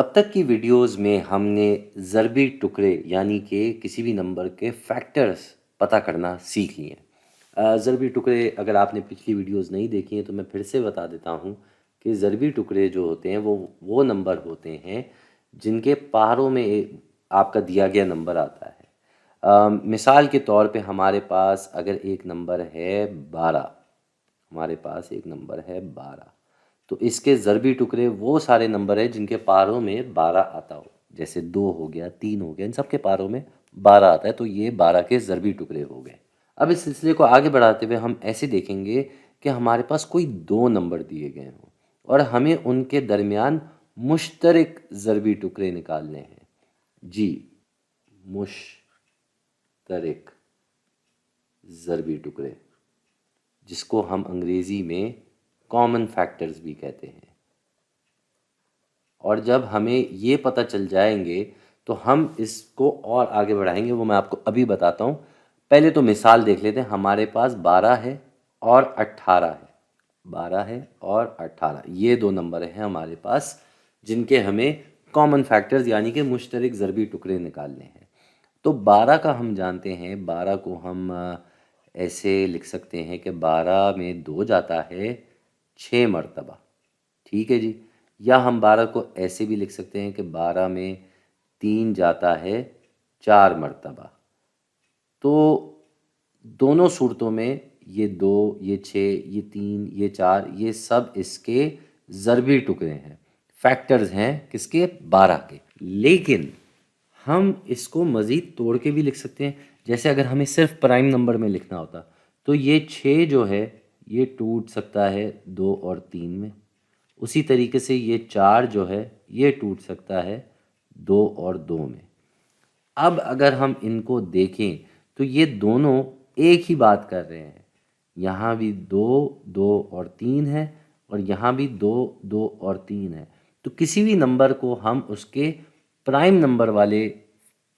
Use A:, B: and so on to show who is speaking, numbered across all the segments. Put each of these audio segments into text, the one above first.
A: अब तक की वीडियोस में हमने ज़रबी टुकड़े यानी कि किसी भी नंबर के फैक्टर्स पता करना सीख लिए। ज़रबी टुकड़े अगर आपने पिछली वीडियोस नहीं देखी हैं तो मैं फिर से बता देता हूँ कि ज़रबी टुकड़े जो होते हैं वो नंबर होते हैं जिनके पहाड़ों में आपका दिया गया नंबर आता है। मिसाल के तौर पे हमारे पास अगर एक नंबर है 12, हमारे पास एक नंबर है 12, तो इसके ज़रबी टुकड़े वो सारे नंबर हैं जिनके पारों में 12 आता हो। जैसे 2 हो गया, 3 हो गया, इन सब के पारों में 12 आता है, तो ये 12 के ज़रबी टुकड़े हो गए। अब इस सिलसिले को आगे बढ़ाते हुए हम ऐसे देखेंगे कि हमारे पास कोई दो नंबर दिए गए हों और हमें उनके दरमियान मुश्तरक ज़रबी टुकड़े निकालने हैं। जी, मुश्तरक ज़रबी टुकड़े, जिसको हम अंग्रेज़ी में कॉमन फैक्टर्स भी कहते हैं। और जब हमें ये पता चल जाएंगे तो हम इसको और आगे बढ़ाएंगे, वो मैं आपको अभी बताता हूँ। पहले तो मिसाल देख लेते हैं। हमारे पास 12 है और 18 है। 12 है और 18, ये दो नंबर हैं हमारे पास जिनके हमें कॉमन फैक्टर्स यानी कि मुश्तरक ज़रबी टुकड़े निकालने हैं। तो 12 का हम जानते हैं, 12 को हम ऐसे लिख सकते हैं कि 12 में 2 जाता है 6 मरतबा। ठीक है जी। या हम 12 को ऐसे भी लिख सकते हैं कि 12 में 3 जाता है 4 मरतबा। तो दोनों सूरतों में ये 2, ये 6, ये 3, ये 4, ये सब इसके ज़रबी टुकड़े हैं, फैक्टर्स हैं किसके? 12 के। लेकिन हम इसको मज़ीद तोड़ के भी लिख सकते हैं। जैसे अगर हमें सिर्फ प्राइम नंबर में लिखना होता तो ये 6 जो है ये टूट सकता है 2 और 3 में। उसी तरीके से ये 4 जो है ये टूट सकता है 2 और 2 में। अब अगर हम इनको देखें तो ये दोनों एक ही बात कर रहे हैं। यहाँ भी 2, 2 और 3 है और यहाँ भी 2, 2 और 3 है। तो किसी भी नंबर को हम उसके प्राइम नंबर वाले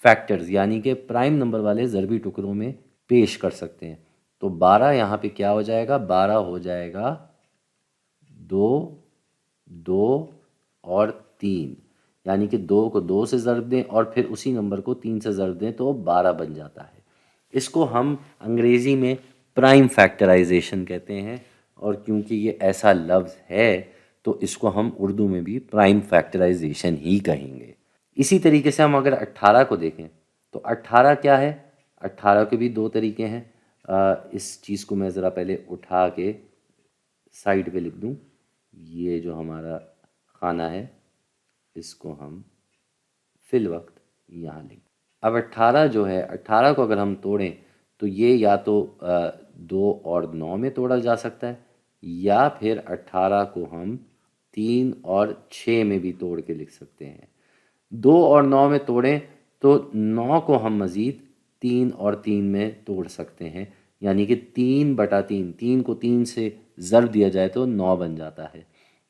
A: फैक्टर्स यानी कि प्राइम नंबर वाले ज़रबी टुकड़ों में पेश कर सकते हैं। तो 12 यहाँ पे क्या हो जाएगा? 12 हो जाएगा 2, 2 और 3, यानी कि 2 को 2 से ज़रब दें और फिर उसी नंबर को 3 से ज़रब दें तो 12 बन जाता है। इसको हम अंग्रेज़ी में प्राइम फैक्टराइजेशन कहते हैं, और क्योंकि ये ऐसा लफ्ज़ है तो इसको हम उर्दू में भी प्राइम फैक्टराइजेशन ही कहेंगे। इसी तरीके से हम अगर 18 को देखें तो 18 क्या है? 18 के भी दो तरीके हैं। इस चीज़ को मैं ज़रा पहले उठा के साइड पे लिख दूं। ये जो हमारा खाना है इसको हम फिल वक्त यहाँ लिख। अब 18 जो है, 18 को अगर हम तोड़ें तो ये या तो 2 और 9 में तोड़ा जा सकता है, या फिर 18 को हम 3 और 6 में भी तोड़ के लिख सकते हैं। 2 और 9 में तोड़ें तो 9 को हम मज़ीद 3 और 3 में तोड़ सकते हैं, यानी कि 3/3, 3 को 3 से ज़रब दिया जाए तो 9 बन जाता है।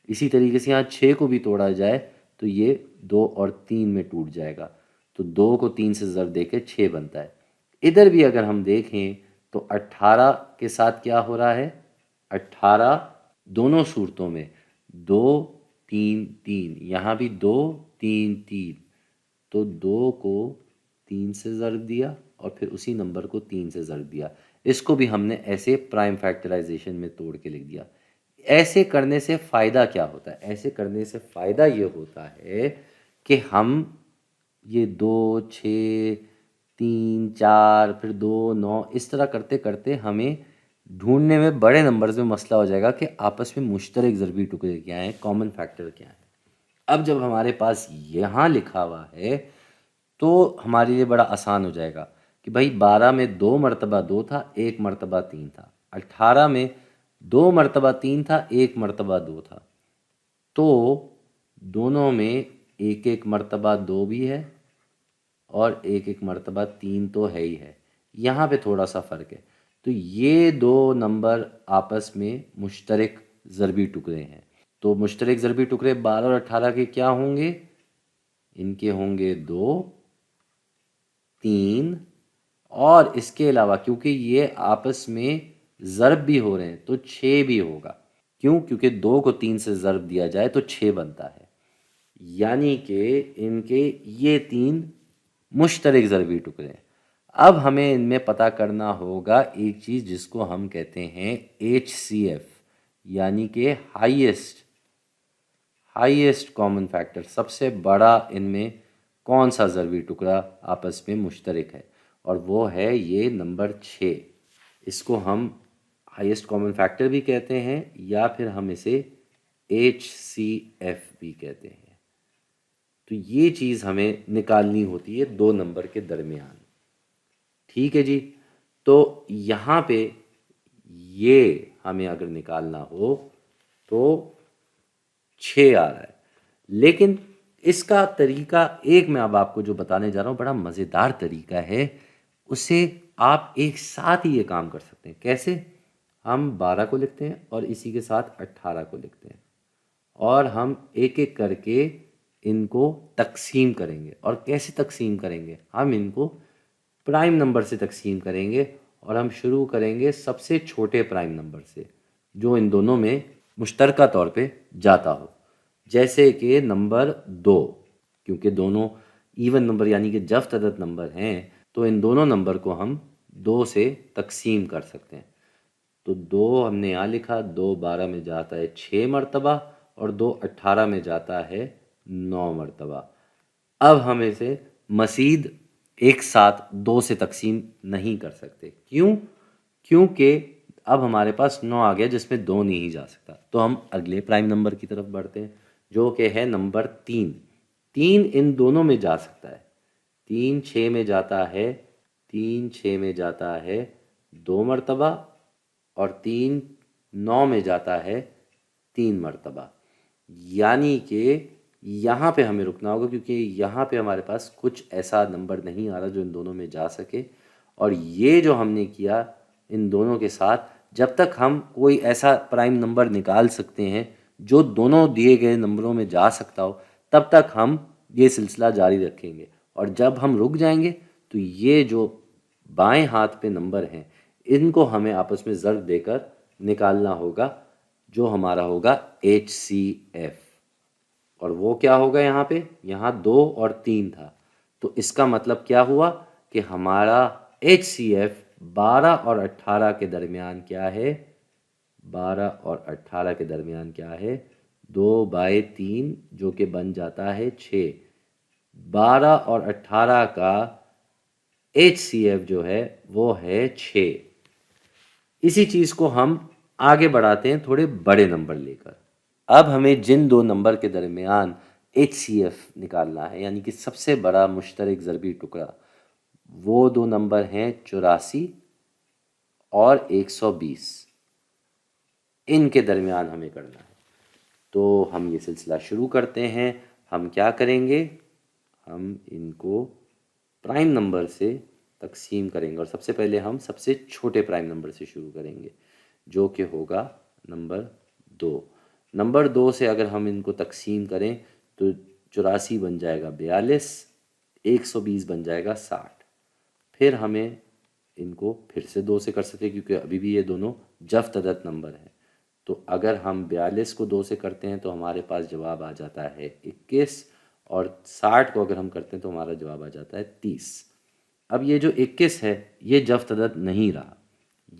A: इसी तरीके से यहाँ 6 को भी तोड़ा जाए तो ये 2 और 3 में टूट जाएगा, तो 2 को 3 से ज़रब दे के 6 बनता है। इधर भी अगर हम देखें तो 18 के साथ क्या हो रहा है? 18 दोनों सूरतों में 2, 3, 3, यहाँ भी 2, 3, 3, तो 2 को 3 से ज़रब दिया और फिर उसी नंबर को 3 से ज़रब दिया। इसको भी हमने ऐसे प्राइम फैक्टराइजेशन में तोड़ के लिख दिया। ऐसे करने से फ़ायदा क्या होता है? ऐसे करने से फ़ायदा ये होता है कि हम ये 2, 6, 3, 4, फिर 2, 9, इस तरह करते करते हमें ढूंढने में बड़े नंबर्स में मसला हो जाएगा कि आपस में मुश्तरक ज़रबी टुकड़े क्या हैं, कॉमन फैक्टर क्या हैं। अब जब हमारे पास यहाँ लिखा हुआ है तो हमारे लिए बड़ा आसान हो जाएगा कि भाई 12 में 2 मरतबा 2 था, 1 मरतबा 3 था। 18 में 2 मरतबा 3 था, 1 मरतबा 2 था। तो दोनों में एक एक मरतबा 2 भी है और एक एक मरतबा 3 तो है ही है। यहाँ पे थोड़ा सा फ़र्क है। तो ये दो नंबर आपस में मुश्तरक ज़रबी टुकड़े हैं। तो मुश्तरक ज़रबी टुकड़े 12 और 18 के क्या होंगे? इनके होंगे 2, 3, और इसके अलावा क्योंकि ये आपस में ज़रब भी हो रहे हैं तो 6 भी होगा। क्यों? क्योंकि 2 को 3 से ज़रब दिया जाए तो 6 बनता है। यानी कि इनके ये 3 मुश्तरक ज़रबी टुकड़े हैं। अब हमें इनमें पता करना होगा एक चीज़ जिसको हम कहते हैं HCF, यानी कि हाईएस्ट कॉमन फैक्टर, सबसे बड़ा इनमें कौन सा ज़रबी टुकड़ा आपस में मुश्तरक है, और वो है ये नंबर 6। इसको हम हाईएस्ट कॉमन फैक्टर भी कहते हैं या फिर हम इसे HCF भी कहते हैं। तो ये चीज़ हमें निकालनी होती है 2 नंबर के दरमियान। ठीक है जी। तो यहाँ पे ये हमें अगर निकालना हो तो 6 आ रहा है, लेकिन इसका तरीका एक मैं अब आपको जो बताने जा रहा हूँ बड़ा मज़ेदार तरीका है। उससे आप एक साथ ही ये काम कर सकते हैं। कैसे? हम 12 को लिखते हैं और इसी के साथ 18 को लिखते हैं, और हम एक एक करके इनको तकसीम करेंगे। और कैसे तकसीम करेंगे? हम इनको प्राइम नंबर से तकसीम करेंगे, और हम शुरू करेंगे सबसे छोटे प्राइम नंबर से जो इन दोनों में मुश्तरका तौर पे जाता हो। जैसे कि नंबर 2, क्योंकि दोनों इवन नंबर यानी कि जफ्त अदद नंबर हैं, तो इन दोनों नंबर को हम 2 से तकसीम कर सकते हैं। तो 2 हमने यहाँ लिखा, 2 12 में जाता है 6 मरतबा, और 2 18 में जाता है 9 मरतबा। अब हम इसे मज़ीद एक साथ 2 से तकसीम नहीं कर सकते। क्यों? क्योंकि अब हमारे पास 9 आ गया जिसमें 2 नहीं जा सकता। तो हम अगले प्राइम नंबर की तरफ बढ़ते हैं जो कि है नंबर 3। 3 इन दोनों में जा सकता है। 3 6 में जाता है, 3 6 में जाता है 2 मरतबा, और 3 9 में जाता है 3 मरतबा। यानी कि यहाँ पे हमें रुकना होगा, क्योंकि यहाँ पे हमारे पास कुछ ऐसा नंबर नहीं आ रहा जो इन दोनों में जा सके। और ये जो हमने किया इन दोनों के साथ, जब तक हम कोई ऐसा प्राइम नंबर निकाल सकते हैं जो दोनों दिए गए नंबरों में जा सकता हो, तब तक हम ये सिलसिला जारी रखेंगे। और जब हम रुक जाएंगे तो ये जो बाएं हाथ पे नंबर हैं इनको हमें आपस में ज़र्ब देकर निकालना होगा, जो हमारा होगा HCF। और वो क्या होगा? यहाँ पे यहाँ 2 और 3 था, तो इसका मतलब क्या हुआ कि हमारा HCF 12 और 18 के दरमियान क्या है? 12 और 18 के दरमियान क्या है? 2/3, जो कि बन जाता है 6। 12 और 18 का HCF जो है वो है 6। इसी चीज़ को हम आगे बढ़ाते हैं थोड़े बड़े नंबर लेकर। अब हमें जिन 2 नंबर के दरमियान HCF निकालना है, यानी कि सबसे बड़ा मुश्तरक ज़रबी टुकड़ा, वो 2 नंबर हैं 84 और 120। इनके दरमियान हमें करना है। तो हम ये सिलसिला शुरू करते हैं। हम क्या करेंगे? हम इनको प्राइम नंबर से तकसीम करेंगे, और सबसे पहले हम सबसे छोटे प्राइम नंबर से शुरू करेंगे जो कि होगा नंबर 2। नंबर 2 से अगर हम इनको तकसीम करें तो 84 बन जाएगा 42, 120 बन जाएगा 60। फिर हमें इनको फिर से 2 से कर सकते क्योंकि अभी भी ये दोनों जफ्त अदद नंबर हैं। तो अगर हम 42 को 2 से करते हैं तो हमारे पास जवाब आ जाता है 21, और 60 को अगर हम करते हैं तो हमारा जवाब आ जाता है 30। अब ये जो 21 है ये जफ्त अदद नहीं रहा,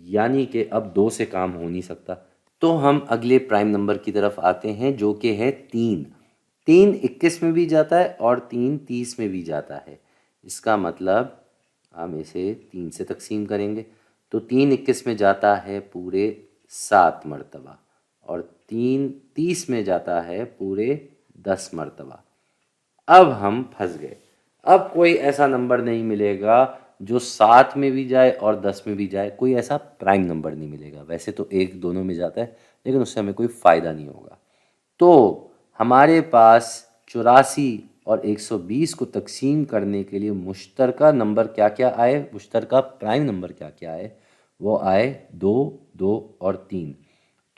A: यानी कि अब 2 से काम हो नहीं सकता। तो हम अगले प्राइम नंबर की तरफ आते हैं जो कि है 3। 3 21 में भी जाता है और 3 30 में भी जाता है। इसका मतलब हम इसे 3 से तकसीम करेंगे तो 3 21 में जाता है पूरे 7 मरतबा, और 3 30 में जाता है पूरे 10 मरतबा। अब हम फंस गए। अब कोई ऐसा नंबर नहीं मिलेगा जो 7 में भी जाए और 10 में भी जाए। कोई ऐसा प्राइम नंबर नहीं मिलेगा। वैसे तो एक दोनों में जाता है लेकिन उससे हमें कोई फ़ायदा नहीं होगा। तो हमारे पास 84 और 120 को तकसीम करने के लिए मुश्तरका नंबर क्या क्या आए, मुश्तरका प्राइम नंबर क्या क्या आए? वो आए 2, 2 और 3।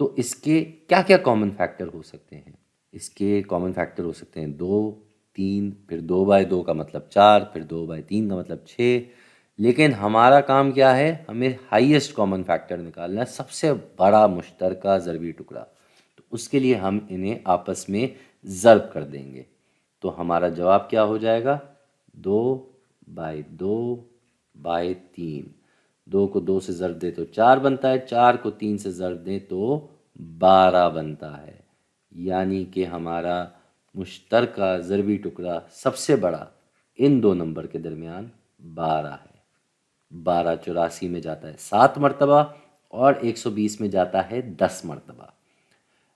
A: तो इसके क्या क्या कॉमन फैक्टर हो सकते हैं? इसके कॉमन फैक्टर हो सकते हैं 2, 3, फिर 2/2 का मतलब 4, फिर 2/3 का मतलब 6। लेकिन हमारा काम क्या है? हमें हाईएस्ट कॉमन फैक्टर निकालना है, सबसे बड़ा मुश्तरका ज़रबी टुकड़ा। तो उसके लिए हम इन्हें आपस में ज़र्ब कर देंगे। तो हमारा जवाब क्या हो जाएगा, 2/2/3। 2 को 2 से ज़रब दे तो 4 बनता है, 4 को 3 से ज़रब दें तो 12 बनता है। यानी कि हमारा मुश्तरका ज़रबी टुकड़ा सबसे बड़ा इन दो नंबर के दरमियान 12 है। 12 84 में जाता है 7 मरतबा और 120 में जाता है 10 मरतबा।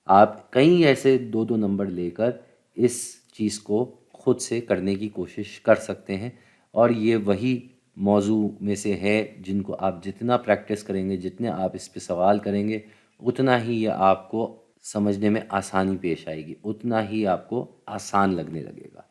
A: आप कई ऐसे दो दो नंबर लेकर इस चीज़ को खुद से करने की कोशिश कर सकते हैं, और ये वही मौजू में से है जिनको आप जितना प्रैक्टिस करेंगे, जितने आप इस पे सवाल करेंगे, उतना ही ये आपको समझने में आसानी पेश आएगी, उतना ही आपको आसान लगने लगेगा।